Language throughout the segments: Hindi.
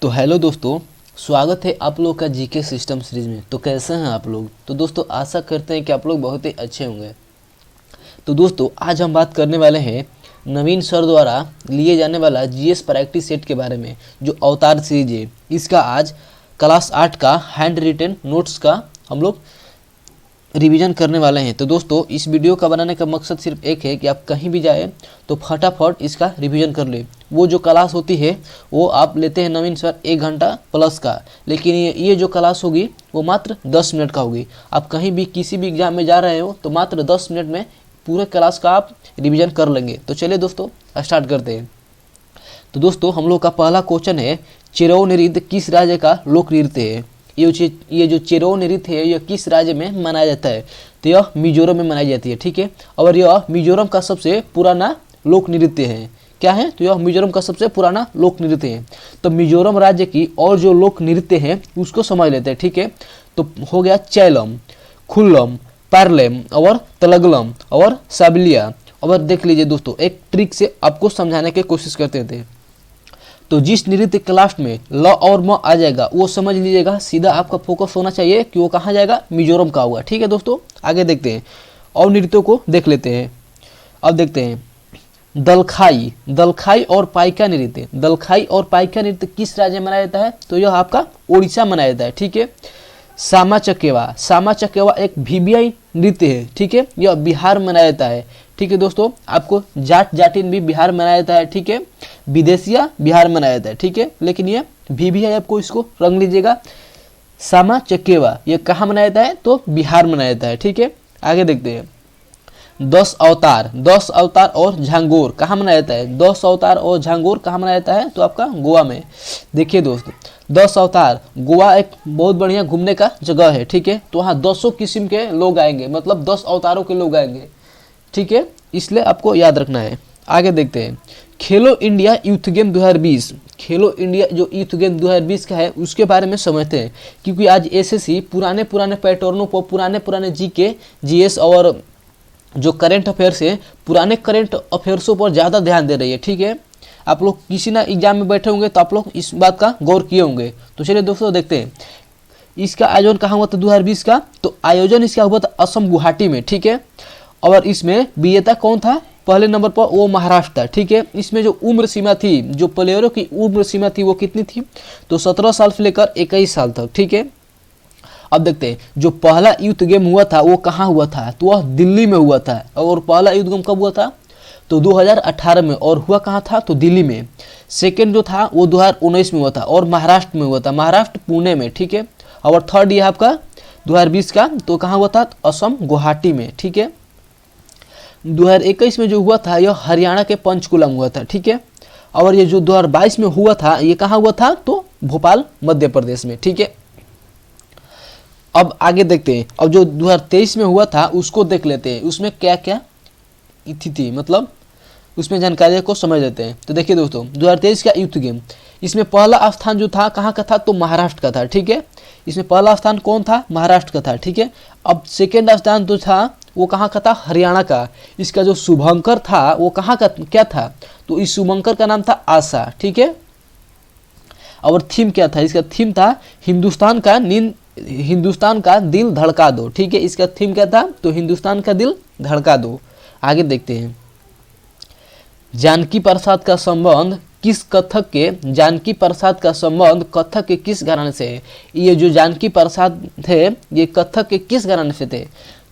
तो हेलो दोस्तों, स्वागत है आप लोग का जीके सिस्टम सीरीज में। तो कैसे हैं आप लोग? तो दोस्तों आशा करते हैं कि आप लोग बहुत ही अच्छे होंगे। तो दोस्तों आज हम बात करने वाले हैं नवीन सर द्वारा लिए जाने वाला जीएस प्रैक्टिस सेट के बारे में, जो अवतार सीरीज है। इसका आज क्लास 8 का हैंड रिटन नोट्स का हम लोग रिवीजन करने वाले हैं। तो दोस्तों इस वीडियो का बनाने का मकसद सिर्फ एक है कि आप कहीं भी जाए तो फटाफट इसका रिवीजन कर ले। वो जो क्लास होती है वो आप लेते हैं नवीन सर 1 घंटा प्लस का, लेकिन ये जो क्लास होगी वो मात्र 10 मिनट का होगी। आप कहीं भी किसी भी एग्जाम में जा रहे हो तो मात्र 10 मिनट में पूरे क्लास का आप रिवीजन कर लेंगे। तो चलिए दोस्तों स्टार्ट करते हैं। तो दोस्तों हम लोग का पहला क्वेश्चन है, चिरौ नृत्य किस राज्य का लोक नृत्य है? ये जो चिरौ नृत्य है यह किस राज्य में मनाया जाता है? तो यह मिजोरम में मनाई जाती है, ठीक है। और यह मिजोरम का सबसे पुराना लोक नृत्य है। क्या है? तो यह मिजोरम का सबसे पुराना लोक नृत्य है। तो मिजोरम राज्य की और जो लोक नृत्य है उसको समझ लेते हैं, ठीक है। तो हो गया चैलम, खुल्लम, पार्लेम और तलगलम और साबिलिया। और देख लीजिए दोस्तों, एक ट्रिक से आपको समझाने की कोशिश करते थे। तो जिस नृत्य के लास्ट में ल और म आ जाएगा वो समझ लीजिएगा, सीधा आपका फोकस होना चाहिए कि वो कहाँ जाएगा, मिजोरम का होगा, ठीक है दोस्तों। आगे देखते हैं और नृत्यों को देख लेते हैं। अब देखते हैं दलखाई, दलखाई और पाइका नृत्य। दलखाई और पाइका नृत्य किस राज्य में मनाया जाता है? तो यह आपका उड़ीसा मनाया जाता है, ठीक है। सामा चकेवा, सामा चकेवा एक भीबियाई नृत्य है, ठीक है। यह बिहार में मनाया जाता है, ठीक है दोस्तों। आपको जाट जाटिन भी बिहार में मनाया जाता है, ठीक है। विदेशिया बिहार में मनाया जाता है, ठीक है। लेकिन यह भीबियाई आपको इसको रंग लीजिएगा। सामा चकेवा यह कहाँ मनाया जाता है? तो बिहार में मनाया जाता है, ठीक है। आगे देखते हैं 10 अवतार, 10 अवतार और झांगोर कहाँ मनाया जाता है? 10 अवतार और झांगोर कहाँ मनाया जाता है? तो आपका गोवा में। देखिए दोस्तों 10 अवतार, गोवा एक बहुत बढ़िया घूमने का जगह है, ठीक है। तो वहाँ 200 किस्म के लोग आएंगे, मतलब 10 अवतारों के लोग आएंगे, ठीक है। इसलिए आपको याद रखना है। आगे देखते हैं खेलो इंडिया यूथ गेम 2020। खेलो इंडिया जो यूथ गेम 2020 का है उसके बारे में समझते हैं, क्योंकि आज एसएससी पुराने पैटर्नों पर, पुराने जीके, जीएस और जो करेंट अफेयर्स है, पुराने करेंट अफेयर्सों पर ज़्यादा ध्यान दे रही है, ठीक है। आप लोग किसी ना एग्जाम में बैठे होंगे तो आप लोग इस बात का गौर किए होंगे। तो चलिए दोस्तों देखते हैं इसका आयोजन कहाँ हुआ था 2020 का। तो आयोजन इसका हुआ था असम गुवाहाटी में, ठीक है। और इसमें विजेता कौन था? पहले नंबर पर वो महाराष्ट्र था, ठीक है। इसमें जो उम्र सीमा थी, जो प्लेयरों की उम्र सीमा थी वो कितनी थी? तो 17 साल से लेकर 21 साल तक, ठीक है। अब देखते हैं जो पहला यूथ गेम हुआ था वो कहाँ हुआ था? तो वह दिल्ली में हुआ था। और पहला यूथ गेम कब हुआ था? तो 2018 में। और हुआ कहाँ था? तो दिल्ली में। सेकेंड जो था वो 2019 में हुआ था और महाराष्ट्र में हुआ था, महाराष्ट्र पुणे में, ठीक है। और थर्ड ये आपका 2020 का तो कहाँ हुआ था? असम गुवाहाटी में, ठीक है। 2021 में जो हुआ था यह हरियाणा के पंचकुला में हुआ था, ठीक है। और ये जो 2022 में हुआ था ये कहाँ हुआ था? तो भोपाल मध्य प्रदेश में, ठीक है। अब आगे देखते हैं। अब जो 2023 में हुआ था उसको देख लेते हैं, उसमें क्या क्या थी, मतलब उसमें जानकारी को समझ लेते हैं। तो देखिए दोस्तों 2023 का यूथ गेम, इसमें पहला स्थान जो था कहाँ का था? तो महाराष्ट्र का था, ठीक है। इसमें पहला स्थान कौन था? महाराष्ट्र का था, ठीक है। अब सेकेंड स्थान जो था वो कहाँ का था? हरियाणा का। इसका जो शुभंकर था वो कहाँ का क्या था? तो इस शुभंकर का नाम था आशा, ठीक है। और थीम क्या था? इसका थीम था हिंदुस्तान का दिल धड़का दो, ठीक है। इसका थीम क्या था? तो हिंदुस्तान का दिल धड़का दो। आगे देखते हैं जानकी प्रसाद का संबंध किस कथक के, जानकी प्रसाद का संबंध कथक के किस घराने से है? ये जो जानकी प्रसाद थे ये कथक के किस घराने से थे?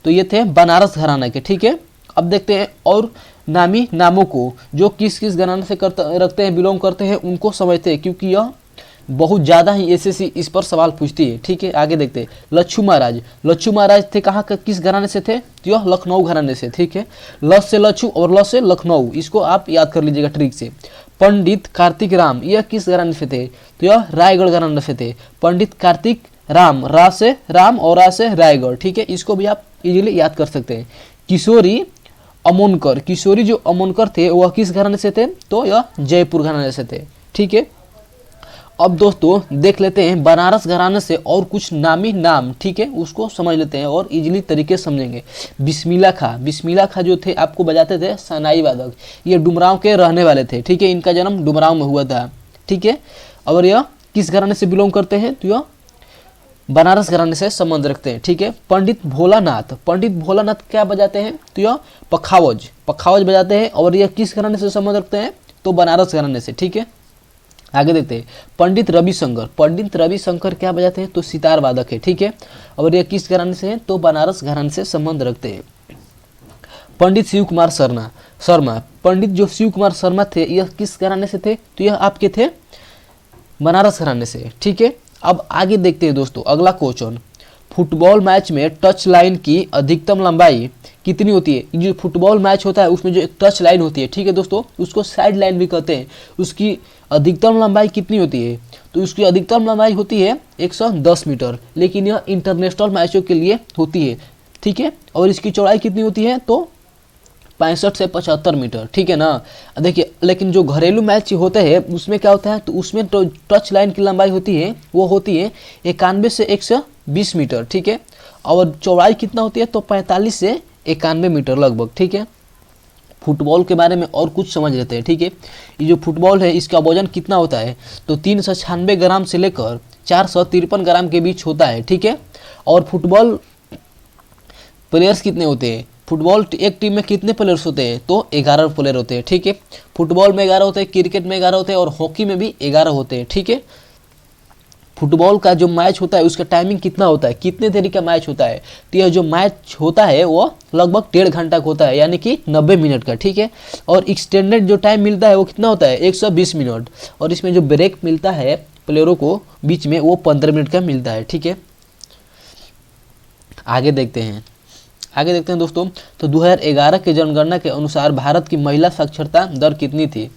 तो ये थे बनारस घराना के, ठीक है। अब देखते हैं और नामी नामों को जो किस किस घराने से रखते हैं, बिलोंग करते हैं, उनको समझते हैं, क्योंकि यह बहुत ज़्यादा ही एसएससी इस पर सवाल पूछती है, ठीक है। आगे देखते हैं लच्छू महाराज, लच्छू महाराज थे कहाँ का, किस घराने से थे? तो यह लखनऊ घराने से, ठीक है। ल से लच्छू और ल से लखनऊ, इसको आप याद कर लीजिएगा ट्रिक से। पंडित कार्तिक राम यह किस घराने से थे? तो यह रायगढ़ घराने से थे। पंडित कार्तिक राम, रा से राम और रा से रायगढ़, ठीक है। इसको भी आप इजीली याद कर सकते हैं। किशोरी अमोनकर, किशोरी जो अमोनकर थे वह किस घराने से थे? तो यह जयपुर घराने से थे, ठीक है। अब दोस्तों देख लेते हैं बनारस घराने से और कुछ नामी नाम, ठीक है, उसको समझ लेते हैं और इजीली तरीके से समझेंगे। बिस्मिल्लाह खां, बिस्मिल्लाह खां जो थे आपको बजाते थे सनाई वादक, ये डुमरांव के रहने वाले थे, ठीक है। इनका जन्म डुमरांव में हुआ था, ठीक है। और यह किस घराने से बिलोंग करते हैं, तो यह बनारस घराने से संबंध रखते हैं। ठीक है। पंडित भोलानाथ क्या बजाते हैं, तो यह पखावज बजाते हैं और यह किस घराने से संबंध रखते हैं, तो बनारस घराने से। ठीक है। आगे देखते हैं पंडित रविशंकर क्या बजाते हैं, तो सितार वादक है। ठीक है। और यह किस घराने से है, तो बनारस घराने से संबंध रखते हैं। पंडित शिव कुमार शर्मा पंडित जो शिव कुमार शर्मा थे यह किस घराने से थे, तो यह आपके थे बनारस घराने से। ठीक है। अब आगे देखते हैं दोस्तों अगला क्वेश्चन, फुटबॉल मैच में टच लाइन की अधिकतम लंबाई कितनी होती है। जो फुटबॉल मैच होता है उसमें जो एक टच लाइन होती है, ठीक है दोस्तों, उसको साइड लाइन भी कहते हैं, उसकी अधिकतम लंबाई कितनी होती है, तो उसकी अधिकतम लंबाई होती है 110 मीटर, लेकिन यह इंटरनेशनल मैचों के लिए होती है। ठीक है। और इसकी चौड़ाई कितनी होती है, तो 65 से 75 मीटर। ठीक है ना। देखिए लेकिन जो घरेलू मैच होते हैं उसमें क्या होता है, तो उसमें तो टच लाइन की लंबाई होती है, वो होती है 91 से 120 मीटर। ठीक है। और चौड़ाई कितना होती है, तो 45 से 91 मीटर लगभग। ठीक है। फुटबॉल के बारे में और कुछ समझ लेते हैं। ठीक है। ये जो फुटबॉल है इसका वजन कितना होता है, तो 396 ग्राम से लेकर 453 ग्राम के बीच होता है। ठीक है। और फुटबॉल प्लेयर्स कितने होते हैं, फुटबॉल एक टीम में कितने प्लेयर्स होते हैं, तो 11 प्लेयर होते हैं। ठीक है। फुटबॉल में 11 होते हैं, क्रिकेट में 11 होते हैं और हॉकी में भी 11 होते हैं। ठीक है। फुटबॉल का जो मैच होता है उसका टाइमिंग कितना होता है, कितने देरी का मैच होता है, तो यह जो मैच होता है वो लगभग 1.5 घंटा का होता है, यानी कि 90 मिनट का। ठीक है। और एक्सटेंडेड जो टाइम मिलता है वो कितना होता है, 120 मिनट, और इसमें जो ब्रेक मिलता है प्लेयरों को बीच में वो 15 मिनट का मिलता है। ठीक है। आगे देखते हैं दोस्तों, तो 2011 की जनगणना के अनुसार भारत की महिला साक्षरता दर कितनी थी।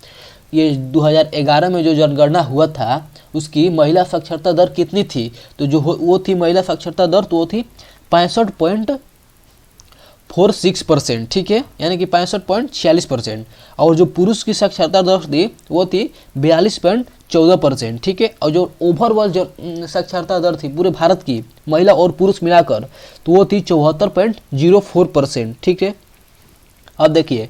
ये 2011 में जो जनगणना हुआ था उसकी महिला साक्षरता दर कितनी थी, तो जो वो थी महिला साक्षरता दर, तो वो थी 65.46%। ठीक है। यानी कि 65.46%। और जो पुरुष की साक्षरता दर थी वो थी 42.14%। ठीक है। और जो ओवरऑल जो साक्षरता दर थी पूरे भारत की महिला और पुरुष मिलाकर, तो वो थी 74.04%। ठीक है। अब देखिए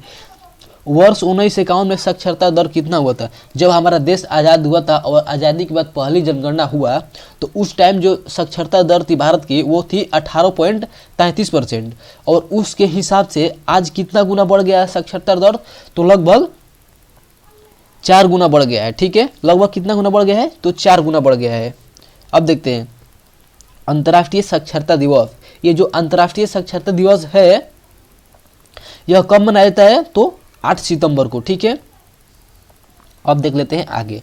वर्ष 1951 में साक्षरता दर कितना हुआ था, जब हमारा देश आज़ाद हुआ था और आज़ादी के बाद पहली जनगणना हुआ, तो उस टाइम जो साक्षरता दर थी भारत की वो थी 18.33%। और उसके हिसाब से आज कितना गुना बढ़ गया है साक्षरता दर, तो लगभग 4 गुना बढ़ गया है। ठीक है। लगभग कितना गुना बढ़ गया है, तो 4 गुना बढ़ गया है। अब देखते हैं अंतर्राष्ट्रीय साक्षरता दिवस। ये जो अंतर्राष्ट्रीय साक्षरता दिवस है यह कब मनाया जाता है, तो 8 सितंबर को। ठीक है। अब देख लेते हैं आगे,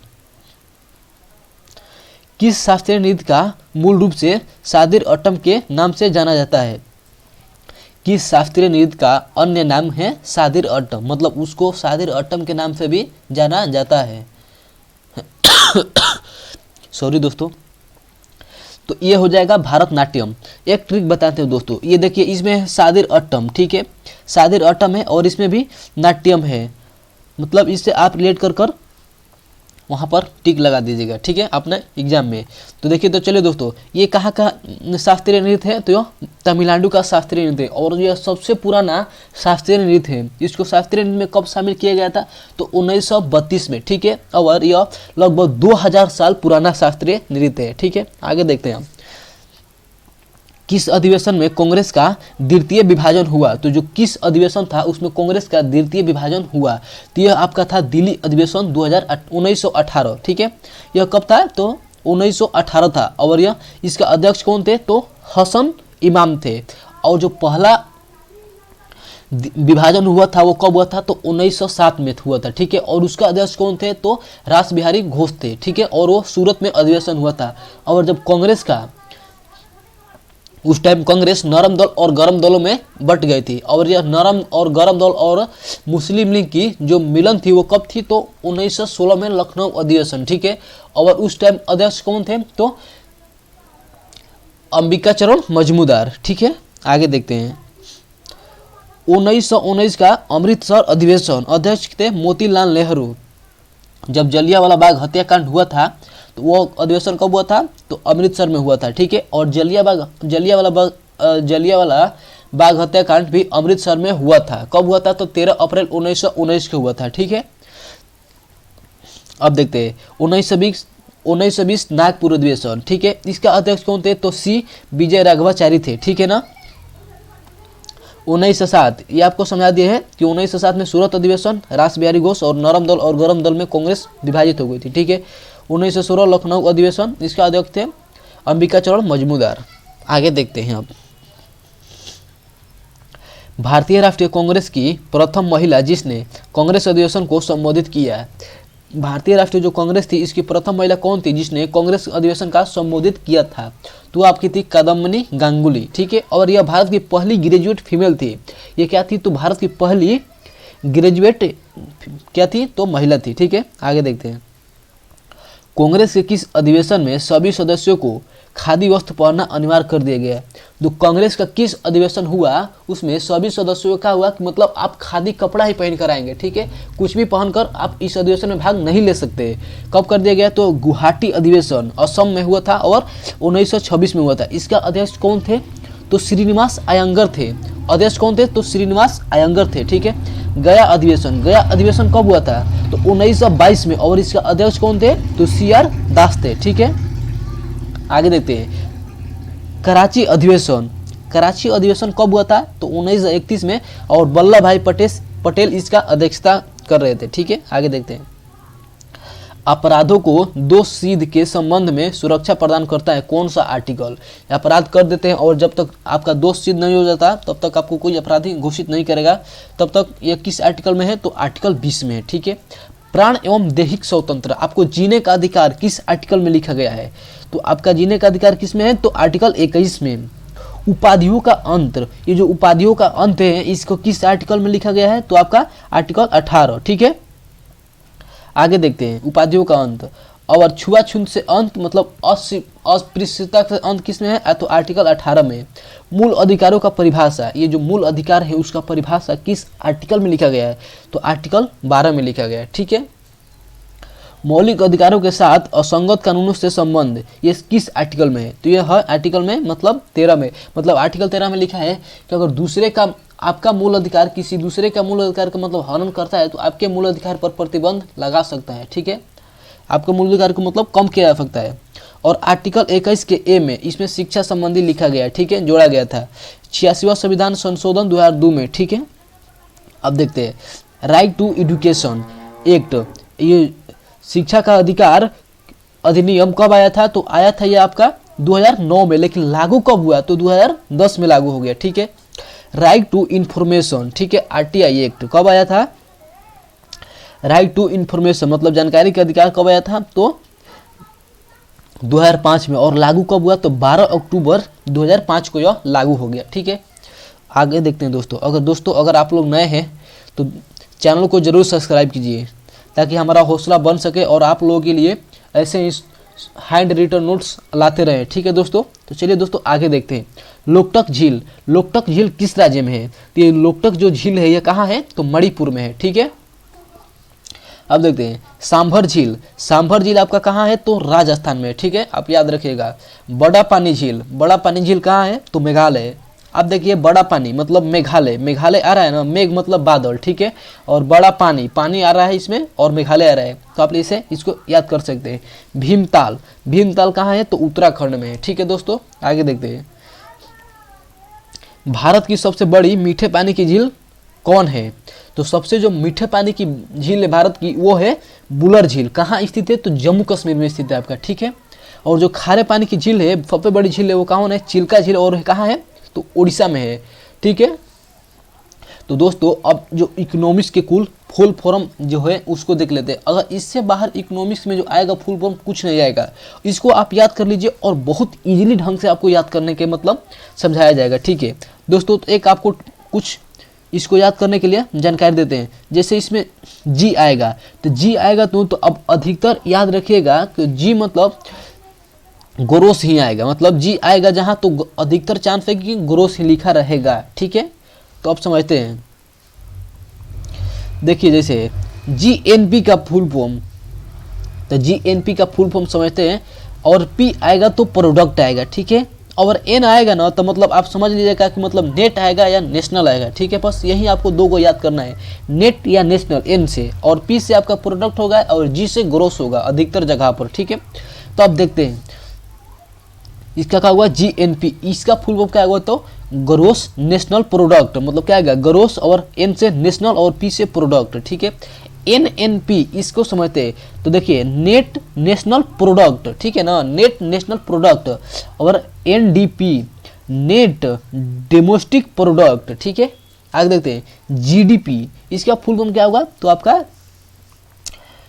किस शास्त्रीय नृत्य का मूल रूप से सादिर अट्टम के नाम से जाना जाता है। किस शास्त्रीय नृत्य का अन्य नाम है सादिर अट्टम, मतलब उसको सादिर अट्टम के नाम से भी जाना जाता है। सॉरी दोस्तों, तो ये हो जाएगा भरतनाट्यम। एक ट्रिक बताते हैं दोस्तों, ये देखिए इसमें है सादिर अट्टम। ठीक है। सादिर अट्टम है और इसमें भी नाट्यम है, मतलब इससे आप रिलेट कर वहाँ पर टिक लगा दीजिएगा। ठीक है। अपने एग्जाम में तो देखिए, तो चलिए दोस्तों ये कहाँ का शास्त्रीय नृत्य है, तो यह तमिलनाडु का शास्त्रीय नृत्य है और यह सबसे पुराना शास्त्रीय नृत्य है। इसको शास्त्रीय नृत्य में कब शामिल किया गया था, तो 1932 में। ठीक है। और यह लगभग 2000 साल पुराना शास्त्रीय नृत्य है। ठीक है। आगे देखते हैं हम, किस अधिवेशन में कांग्रेस का द्वितीय विभाजन हुआ, तो जो किस अधिवेशन था उसमें कांग्रेस का द्वितीय विभाजन हुआ, तो यह आपका था दिल्ली अधिवेशन 1918। ठीक है। यह कब था, तो 1918 था। और यह इसका अध्यक्ष कौन थे, तो हसन इमाम थे। और जो पहला विभाजन हुआ था वो कब हुआ था, तो 1907 में हुआ था। ठीक है। और उसका अध्यक्ष कौन थे, तो रास बिहारी घोष थे। ठीक है। और वो सूरत में अधिवेशन हुआ था। और जब कांग्रेस का उस टाइम कांग्रेस नरम दल और गरम दलों में बट गई थी, और यह नरम और गरम दल और मुस्लिम लीग की जो मिलन थी वो कब थी, तो 1916 में लखनऊ अधिवेशन। ठीक है। और उस टाइम अध्यक्ष कौन थे, तो अंबिका चरण मजमूदार। ठीक है। आगे देखते हैं 1919 का अमृतसर अधिवेशन, अध्यक्ष थे मोतीलाल नेहरू। जब जलियांवाला बाग हत्याकांड हुआ था तो वो अधिवेशन कब हुआ था, तो अमृतसर में हुआ था। ठीक है। और जलियांवाला बाग हत्याकांड भी अमृतसर में हुआ था। कब हुआ था, तो 13 अप्रैल 1919 को हुआ था। ठीक है। अब देखते हैं 1920 नागपुर अधिवेशन, ठीक है। इसका अध्यक्ष कौन थे? तो सी विजय राघवाचारी थे, ठीक है ना। 1907 ये आपको समझा दिया है कि 1907 में सूरत अधिवेशन, रास बिहारी घोष और नरम दल और गरम दल में कांग्रेस विभाजित हो गई थी, ठीक है। 1916 लखनऊ अधिवेशन, इसका अध्यक्ष थे अंबिकाचरण मजमूदार। आगे देखते हैं अब। भारतीय राष्ट्रीय कांग्रेस की प्रथम महिला जिसने कांग्रेस अधिवेशन को संबोधित किया। भारतीय राष्ट्रीय जो कांग्रेस थी इसकी प्रथम महिला कौन थी जिसने कांग्रेस अधिवेशन का संबोधित किया था? तो आपकी थी कदम्बनी गांगुली, ठीक है। और यह भारत की पहली ग्रेजुएट फीमेल थी। ये क्या थी? तो भारत की पहली ग्रेजुएट क्या थी? तो महिला थी, ठीक है। आगे देखते हैं। कांग्रेस के किस अधिवेशन में सभी सदस्यों को खादी वस्त्र पहनना अनिवार्य कर दिया गया? तो कांग्रेस का किस अधिवेशन हुआ उसमें सभी सदस्यों का हुआ कि मतलब आप खादी कपड़ा ही पहन कर आएंगे, ठीक है। कुछ भी पहनकर आप इस अधिवेशन में भाग नहीं ले सकते। कब कर दिया गया? तो गुवाहाटी अधिवेशन असम में हुआ था और 1926 में हुआ था। इसका अध्यक्ष कौन थे? तो श्रीनिवास अयंगर थे। अध्यक्ष कौन थे? तो श्रीनिवास अयंगर थे, ठीक है। गया अधिवेशन, गया अधिवेशन कब हुआ था? तो 1922 में और इसका अध्यक्ष कौन थे? तो CR दास थे, ठीक है। आगे देखते हैं। कराची अधिवेशन, कराची अधिवेशन कब हुआ था? तो 1931 में और वल्लभ भाई पटेल इसका अध्यक्षता कर रहे थे, ठीक है। आगे देखते हैं। अपराधों को दोष सिद्ध के संबंध में सुरक्षा प्रदान करता है कौन सा आर्टिकल? अपराध कर देते हैं और जब तक आपका दोष सिद्ध नहीं हो जाता तब तक आपको कोई अपराधी घोषित नहीं करेगा, तब तक यह किस आर्टिकल में है? तो आर्टिकल 20 में है, ठीक है। प्राण एवं दैहिक स्वतंत्र, आपको जीने का अधिकार किस आर्टिकल में लिखा गया है? तो आपका जीने का अधिकार किस में है? तो आर्टिकल 21 में। उपाधियों का अंत, ये जो उपाधियों का अंत है इसको किस आर्टिकल में लिखा गया है? तो आपका आर्टिकल 18, ठीक है। आगे देखते हैं। उपाधियों का अंत और छुआछूत से अंत मतलब अस्पृश्यता का अंत किस में है? तो आर्टिकल 18 में। मूल अधिकारों का परिभाषा, ये जो मूल अधिकार है उसका परिभाषा किस आर्टिकल में लिखा गया है? तो आर्टिकल 12 में लिखा गया है, ठीक है। मौलिक अधिकारों के साथ असंगत कानूनों से संबंध, ये किस आर्टिकल में है? तो यह है आर्टिकल में मतलब 13 में। मतलब आर्टिकल 13 में लिखा है कि अगर दूसरे का आपका मूल अधिकार किसी दूसरे का मूल अधिकार का मतलब हनन करता है तो आपके मूल अधिकार पर प्रतिबंध लगा सकता है, ठीक है। आपके मूल अधिकार को मतलब कम किया जा सकता है। और आर्टिकल 21 के ए में इसमें शिक्षा संबंधी लिखा गया है, ठीक है, जोड़ा गया था 86वां संविधान संशोधन 2002 में, ठीक है। अब देखते हैं। राइट टू एजुकेशन एक्ट, ये शिक्षा का अधिकार अधिनियम कब आया था? तो आया था ये आपका 2009 में, लेकिन लागू कब हुआ? तो 2010 में लागू हो गया, ठीक है। राइट टू इंफॉर्मेशन, ठीक है, RTI एक्ट कब आया था? राइट टू इंफॉर्मेशन मतलब जानकारी का अधिकार कब आया था? तो 2005 में। और लागू कब हुआ? तो 12 अक्टूबर 2005 को यह लागू हो गया, ठीक है। आगे देखते हैं दोस्तों। अगर आप लोग नए हैं तो चैनल को जरूर सब्सक्राइब कीजिए ताकि हमारा हौसला बन सके और आप लोगों के लिए ऐसे हैंड रिटन नोट्स लाते रहे, ठीक है दोस्तों। तो चलिए दोस्तों आगे देखते हैं। लोकटक झील, लोकटक झील किस राज्य में है? तो ये लोकटक जो झील है ये कहाँ है? तो मणिपुर में है, ठीक है। अब देखते हैं। सांभर झील, सांभर झील आपका कहाँ है? तो राजस्थान में, ठीक है, आप याद रखिएगा। बड़ा पानी झील, बड़ा पानी झील कहाँ है? तो मेघालय। अब देखिए बड़ा पानी मतलब मेघालय, मेघालय आ रहा है ना, मेघ मतलब बादल, ठीक है, और बड़ा पानी, पानी आ रहा है इसमें और मेघालय आ रहा है, तो आप इसको याद कर सकते हैं। भीमताल, भीमताल कहाँ है? तो उत्तराखंड में है, ठीक है दोस्तों। आगे देखते हैं। भारत की सबसे बड़ी मीठे पानी की झील कौन है? तो सबसे जो मीठे पानी की झील है भारत की वो है बुलर झील। कहाँ स्थित है? तो जम्मू कश्मीर में स्थित है आपका, ठीक है। और जो खारे पानी की झील है सबसे बड़ी झील है वो कहाँ है? चिल्का झील, और कहाँ है? तो उड़ीसा में है, ठीक है। तो दोस्तों अब जो इकोनॉमिक्स के कुल फुल फॉर्म जो है उसको देख लेते हैं। अगर इससे बाहर इकोनॉमिक्स में जो आएगा फुल फॉर्म कुछ नहीं आएगा, इसको आप याद कर लीजिए और बहुत इजीली ढंग से आपको याद करने के मतलब समझाया जाएगा, ठीक है दोस्तों। तो एक आपको कुछ इसको याद करने के लिए जानकारी देते हैं। जैसे इसमें जी आएगा तो जी आएगा तो अब अधिकतर याद रखिएगा कि जी मतलब ग्रोस ही आएगा, मतलब जी आएगा जहां तो अधिकतर चांस है कि ग्रोस ही लिखा रहेगा, ठीक है। तो आप समझते हैं। देखिए जैसे GNP का फुल फॉर्म, तो GNP का फुल फॉर्म समझते हैं, और P आएगा तो प्रोडक्ट आएगा, ठीक है। और N आएगा ना तो मतलब आप समझ लीजिएगा कि मतलब नेट आएगा या नेशनल आएगा, ठीक है। बस यही आपको दो को याद करना है, नेट या नेशनल N से, और P से आपका प्रोडक्ट होगा और G से ग्रोस होगा अधिकतर जगह पर, ठीक है। तो अब देखते हैं इसका क्या हुआ, GNP, इसका फुल फॉर्म क्या हुआ, तो ग्रोस नेशनल प्रोडक्ट, मतलब क्या आएगा, ग्रोस और N से नेशनल और P से प्रोडक्ट, ठीक है। NNP इसको समझते हैं, तो देखिए नेट नेशनल प्रोडक्ट, ठीक है ना, नेट नेशनल प्रोडक्ट, और NDP नेट डोमेस्टिक प्रोडक्ट, ठीक है। आगे देखते हैं GDP, इसका फुल फॉर्म क्या होगा, तो आपका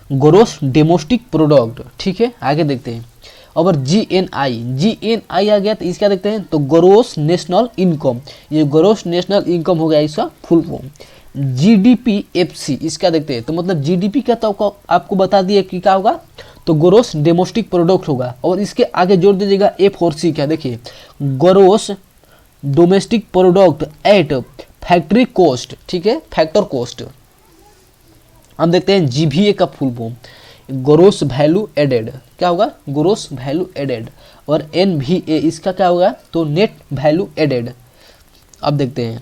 ग्रोस डोमेस्टिक प्रोडक्ट, ठीक है। आगे देखते हैं और GNI आ गया, तो इसका देखते हैं, तो ग्रोस नेशनल इनकम, ये ग्रोस नेशनल इनकम हो गया इसका फुल फॉर्म। GDPFC इसका देखते हैं, तो मतलब GDP का तो आपको बता दिए कि क्या होगा, तो ग्रोस डोमेस्टिक प्रोडक्ट होगा, और इसके आगे जोड़ दीजिएगा F और C, क्या देखिए gross domestic product at factory cost, ठीक है, फैक्टर कॉस्ट। हम देखते हैं GVA का full form, gross value added, क्या होगा, ग्रोस वैल्यू एडेड, और NVA इसका क्या होगा, तो नेट वैल्यू एडेड। अब देखते हैं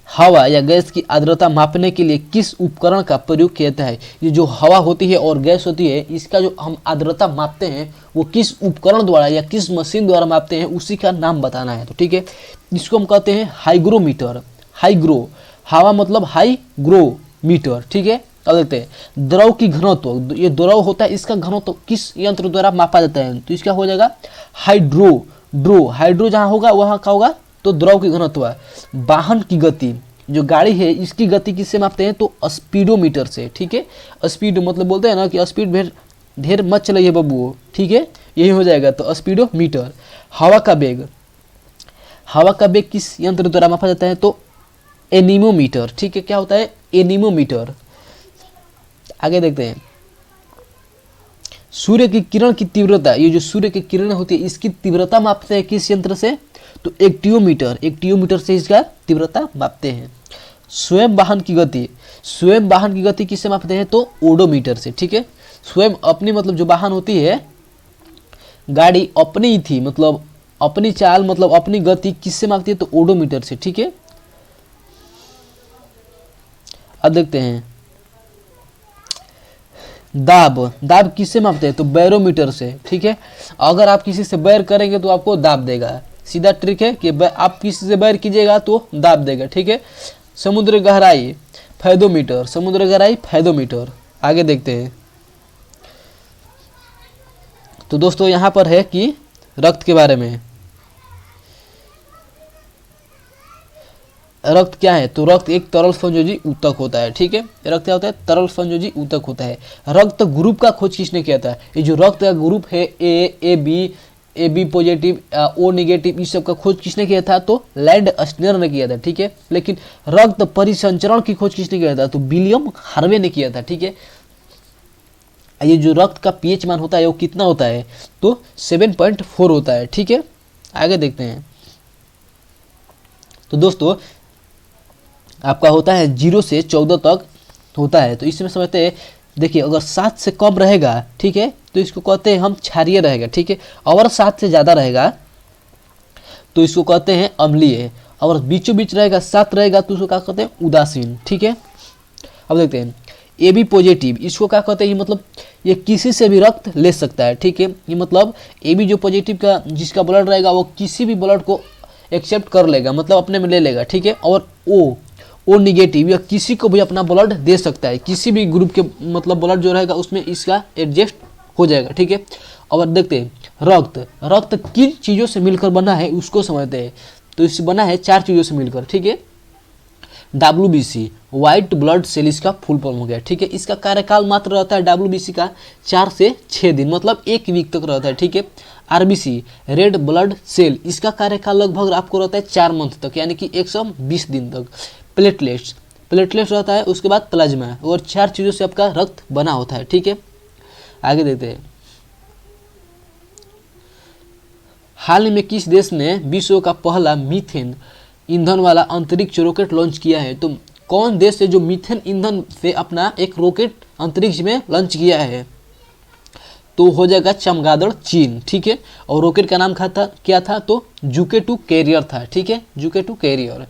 हवा या गैस की आर्द्रता मापने के लिए किस उपकरण का प्रयोग किया जाता है। ये जो हवा होती है और गैस होती है, इसका जो हम आर्द्रता मापते हैं वो किस उपकरण द्वारा या किस मशीन द्वारा मापते हैं, उसी का नाम बताना है। तो ठीक है, इसको हम कहते हैं हाइग्रोमीटर। हाइग्रो, हवा मतलब हाइग्रोमीटर, ठीक है। अब देखते हैं द्रव की घनत्व, ये द्रव होता है, इसका घनत्व किस यंत्र द्वारा मापा जाता है, तो इसका हो जाएगा हाइड्रो। हाइड्रो जहाँ होगा वहाँ का होगा तो द्रव की घनत्व है। वाहन की गति, जो गाड़ी है इसकी गति किससे मापते हैं, तो स्पीडोमीटर से, ठीक है। स्पीड मतलब बोलते हैं ना कि स्पीड ढेर मत चलाइए बब्बू, ठीक है, यही हो जाएगा, तो स्पीडोमीटर। हवा का वेग, हवा का वेग किस यंत्र द्वारा मापा जाता है, तो एनीमोमीटर, ठीक है। क्या होता है, एनीमोमीटर। आगे देखते हैं सूर्य की किरण की तीव्रता, ये जो सूर्य की किरण होती है इसकी तीव्रता मापते हैं किस यंत्र से, तो एक्टियोमीटर से इसका तीव्रता मापते हैं। स्वयं वाहन की गति किससे मापते हैं, तो ओडोमीटर से, ठीक है। स्वयं अपनी मतलब जो वाहन होती है, गाड़ी अपनी ही थी, मतलब अपनी चाल मतलब अपनी गति किससे मापती है, तो ओडोमीटर से, ठीक है। अब देखते हैं दाब किससे मापते हैं, तो बैरोमीटर से, ठीक है। अगर आप किसी से बैर करेंगे तो आपको दाब देगा, सीधा ट्रिक है कि आप किसी से बैर कीजिएगा तो दाब देगा, ठीक है। समुद्र गहराई फैदोमीटर। आगे देखते हैं, तो दोस्तों यहाँ पर है कि रक्त के बारे में। रक्त क्या है, तो रक्त एक तरल संयोजी ऊतक होता है, ठीक है। रक्त क्या होता है, तरल संयोजी ऊतक होता है। रक्त ग्रुप का खोज किसने किया था, ये जो रक्त का ग्रुप है A B positive, O negative, इस सब का खोज किसने किया था, तो लैंड स्टेनर ने किया था, ठीक है। लेकिन रक्त परिसंचरण की खोज किसने किया था, तो विलियम हार्वे ने किया था, ठीक है। ये जो रक्त का पीएच मान होता है वो कितना होता है, तो 7.4 होता है, ठीक है। आगे देखते हैं, तो दोस्तों आपका होता है 0 से 14 तक होता है, तो इसमें समझते हैं, देखिए अगर 7 से कम रहेगा, ठीक है, तो इसको कहते हैं हम क्षारीय रहेगा, ठीक है। और 7 से ज़्यादा रहेगा तो इसको कहते हैं अम्लीय, और बीचों बीच रहेगा 7 रहेगा तो उसको क्या कहते हैं, उदासीन, ठीक है। अब देखते हैं ए बी पॉजिटिव, इसको क्या कहते हैं, मतलब ये किसी से भी रक्त ले सकता है, ठीक है। ये मतलब ए बी जो पॉजिटिव का जिसका ब्लड रहेगा वो किसी भी ब्लड को एक्सेप्ट कर लेगा, मतलब अपने में ले लेगा, ठीक है। और ओ निगेटिव, या किसी को भी अपना ब्लड दे सकता है, किसी भी ग्रुप के मतलब ब्लड जो रहेगा उसमें इसका एडजस्ट हो जाएगा, ठीक है। और देखते हैं रक्त किन चीज़ों से मिलकर बना है उसको समझते हैं, तो इससे बना है 4 चीज़ों से मिलकर, ठीक है। WBC व्हाइट ब्लड सेल इसका फुल फॉर्म हो गया, ठीक है। इसका कार्यकाल मात्र रहता है WBC का 4 से 6 दिन, मतलब 1 वीक तक रहता है, ठीक है। RBC रेड ब्लड सेल, इसका कार्यकाल लगभग आपको रहता है 4 मंथ तक, यानी कि 120 दिन तक। प्लेटलेट्स रहता है, उसके बाद प्लाज्मा, और 4 चीज़ों से आपका रक्त बना होता है, ठीक है। आगे देखते हैं हाल ही में किस देश ने विश्व का पहला मीथेन ईंधन वाला अंतरिक्ष रॉकेट लॉन्च किया है, तो कौन देश है जो मीथेन ईंधन से अपना एक रॉकेट अंतरिक्ष में लॉन्च किया है, तो हो जाएगा चमगादड़ चीन, ठीक है। और रॉकेट का नाम क्या था, तो जुके 2 कैरियर था, ठीक है, जुके 2 कैरियर।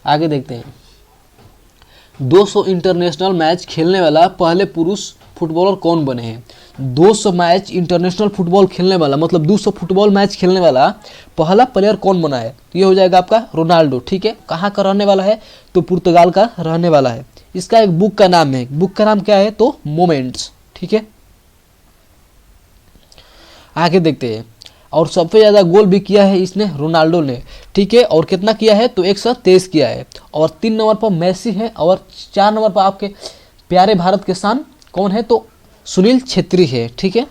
आगे देखते हैं 200 इंटरनेशनल मैच खेलने वाला पहले पुरुष फुटबॉलर कौन बने हैं, 200 मैच इंटरनेशनल फुटबॉल खेलने वाला, मतलब 200 फुटबॉल मैच खेलने वाला पहला प्लेयर कौन बना है? तो ये हो जाएगा आपका रोनाल्डो। ठीक है, कहाँ का रहने वाला है? तो पुर्तगाल का रहने वाला है। इसका एक बुक का नाम है, बुक का नाम क्या है? तो मोमेंट्स। ठीक है, आगे देखते हैं। और सबसे ज़्यादा गोल भी किया है इसने, रोनाल्डो ने। ठीक है, और कितना किया है? तो 123 किया है। और 3 नंबर पर मेसी है, और 4 नंबर पर आपके प्यारे भारत के शान कौन है? तो सुनील छेत्री है। ठीक है,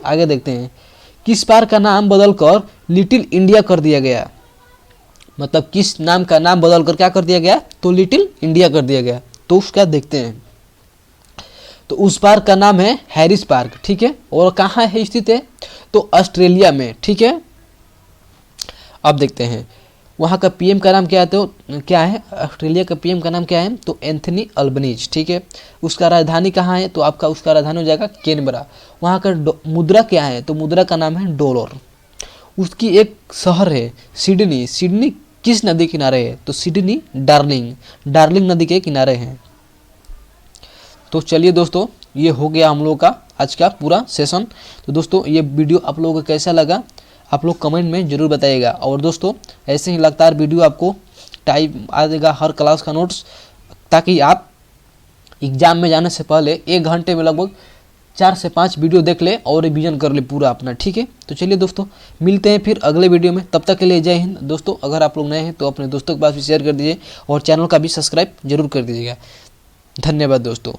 आगे देखते हैं। किस पार्क का नाम बदलकर लिटिल इंडिया कर दिया गया? मतलब किस नाम का नाम बदलकर क्या कर दिया गया? तो लिटिल इंडिया कर दिया गया। तो उसका देखते हैं। तो उस पार्क का नाम है हैरिस पार्क। ठीक है, और कहाँ है स्थित है? तो ऑस्ट्रेलिया में। ठीक है, अब देखते हैं वहाँ का पीएम का नाम क्या है? तो क्या है? ऑस्ट्रेलिया का पीएम का नाम क्या है? तो एंथनी अल्बनीज। ठीक है, उसका राजधानी कहाँ है? तो आपका उसका राजधानी हो जाएगा कैनबरा। वहाँ का मुद्रा क्या है? तो मुद्रा का नाम है डॉलर। उसकी एक शहर है सिडनी। सिडनी किस नदी किनारे है? तो सिडनी डार्लिंग नदी के किनारे हैं। तो चलिए दोस्तों, ये हो गया हम लोग का आज का पूरा सेशन। तो दोस्तों, ये वीडियो आप लोगों को कैसा लगा आप लोग कमेंट में ज़रूर बताइएगा। और दोस्तों, ऐसे ही लगातार वीडियो आपको टाइम आ जाएगा हर क्लास का नोट्स, ताकि आप एग्ज़ाम में जाने से पहले 1 घंटे में लगभग 4 से 5 वीडियो देख ले और रिवीजन कर ले पूरा अपना। ठीक है, तो चलिए दोस्तों, मिलते हैं फिर अगले वीडियो में। तब तक के लिए जय हिंद। दोस्तों, अगर आप लोग नए हैं तो अपने दोस्तों के पास भी शेयर कर दीजिए और चैनल का भी सब्सक्राइब जरूर कर दीजिएगा। धन्यवाद दोस्तों।